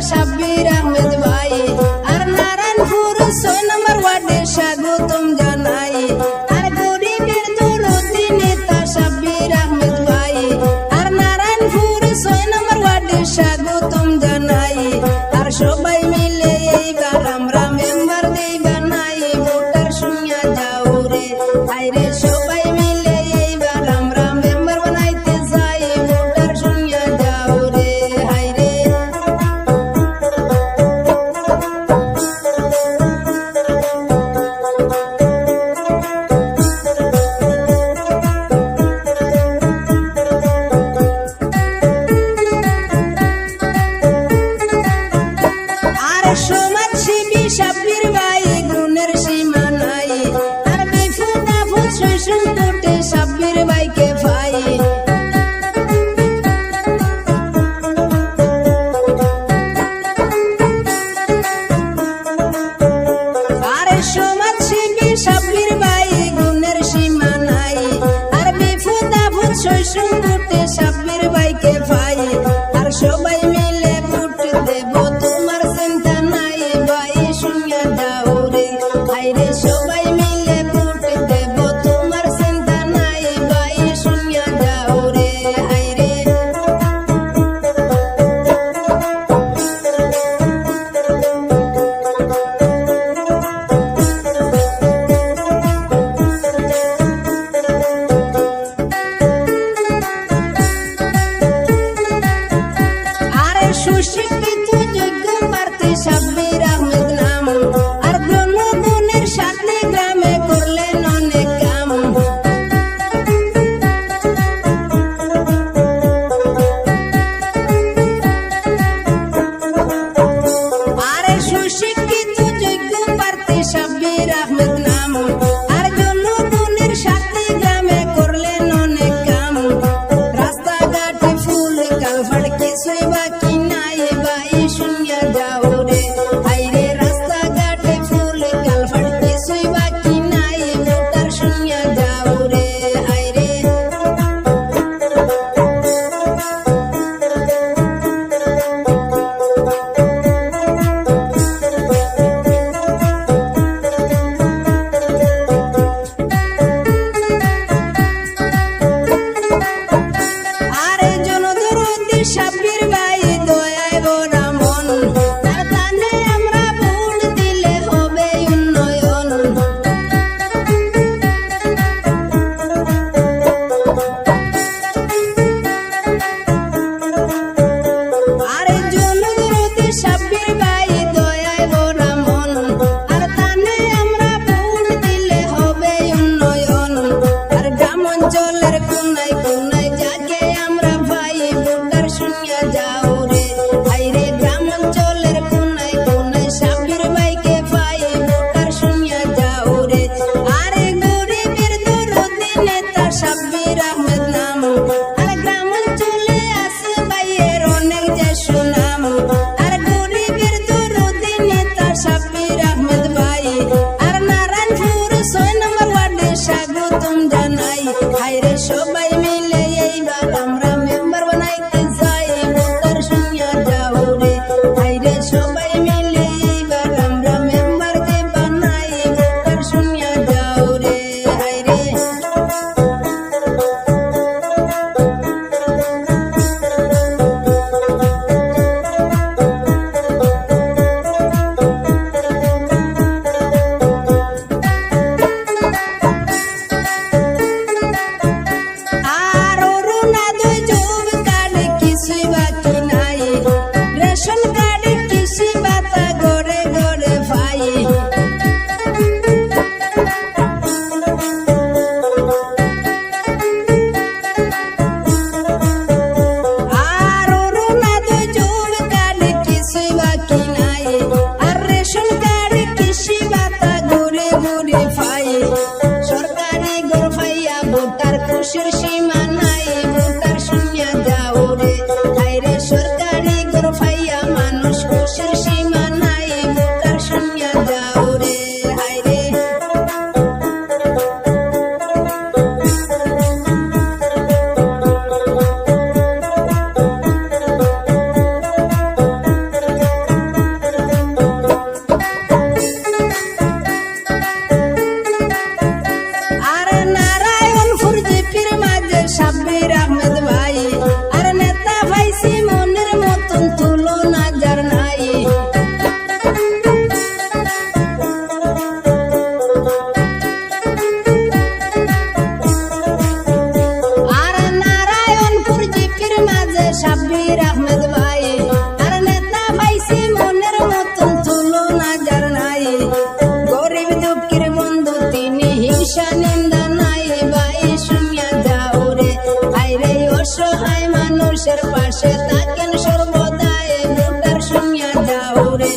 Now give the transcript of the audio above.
সাব্বির আহমেদ ভাই আর নারায়ণপুর 6 নম্বর ওয়ার্ডে স্বাগতম জানাই আর গরিবের দরদি নেতা সাব্বির আহমেদ ভাই আর নারায়ণপুর 6 নম্বর ওয়ার্ডে স্বাগতম জানাই আর সবাই মিলে এইবার আমরা মেম্বার দেই বানাই ভোটার শুনিয়া যাও রে আইরে সবাই মিলে এইবার আমরা মেম্বার বানাইতে চাই ভোটার শুনিয়া যাও রে আইরে আর সমাজসেবী সাব্বির ভাই গুণের সীমা নাই আর বিপদ আপদ সংকটে সাব্বির ভাইকে ভাই আর সমাজসেবী সাব্বির ভাই গুণের সীমা নাই আর বিপদ আপদ সংকটে সাব্বির ভাইকে ভাই আর সবাই মিলে ভোট দেব তোমার চিন্তা নাই ভাই শুনিয়া যাও রে আইরে সবাই মিলে ভোট দেব তোমার চিন্তা নাই ভাই শুনিয়া যাও রে আইরে আরে সুশিক্ষিত যোগ্য প্রার্থী সাব্বির আহমেদ নাম আর জনগণের সাথে গ্রামে করলেন অনেক কাম আরে সুশিক্ষিত যোগ্য প্রার্থী সাব্বির আহমেদ নাম আর জনগণের সাথে গ্রামে করলেন অনেক কাম রাস্তাঘাটে ফুল কালভার্ট কিছুই বাকি নাই ভাই শুনিয়া যাও রে আইরে রাস্তাঘাটে ফুল কালভার্ট কিছুই বাকি নাই ভোটার শুনিয়া যাও রে আইরে আরে জনদরদি সাব্বির ভাই দয়ায় ভরা মন আর তানে আমরা ভোট দিলে হবে উন্নয়ন আরে জনদরদি সাব্বির ভাই দয়ায় ভরা মন আর তানে আমরা ভোট দিলে হবে উন্নয়ন আর গ্রাম অঞ্চলের কোনায় কোনায় যাকে আমরা ভাই ভোটার শুনিয়া যাও রে আইরে গ্রাম অঞ্চলের কোনায় কোনায় সাব্বির ভাইকে ভাই ভোটার শুনিয়া যাও রে আরে গরিবের দরদি নেতা সাব্বির আহমেদ নাম আর গ্রাম অঞ্চলে আছে ভাইয়ের অনেক যে সুনাম আর গরিবের দরদি নেতা সাব্বির আহমেদ ভাই আর নারায়ণপুর 6 নম্বর ওয়ার্ডে স্বাগতম জানাই আইরে সবাই মিলে এইবার আমরা মেম্বার বানাইতে চাই ভোটার শুনিয়া যাও রে আইরে সবাই মিলে এইবার আমরা মেম্বার কে বানাই ভোটার শুনিয়া যাও রে আইরে আর অরুণোদয় জব কার্ড কিছুই বাকি নাই রেশন কার্ড কৃষি ভাতা ঘরে ঘরে ভাই আর অরুণোদয় জব কার্ড কিছুই বাকি নাই আর রেশন কার্ড কৃষি ভাতা ঘরে ঘরে ভাই সরকারি ঘর ভাইয়া ভোটার খুশির সীমা নাই ভোটার শুনিয়া যাও রে আইরে সরকারি ঘর ভাইয়া মানুষ খুশির সীমা নাই ভোটার শুনিয়া যাও রে আইরে বিএনপির মাঝে সাব্বির আহমেদ ভাই আর নেতা পাইছি মনের মতন তুলনা যার নাই গরিব দুঃখীর বন্ধু তিনি হিংসা নিন্দা নাই ভাই শুনিয়া যাও রে আইরে অসহায় মানুষের পাশে থাকেন সর্বদাই ভোটার শুনিয়া যাও রে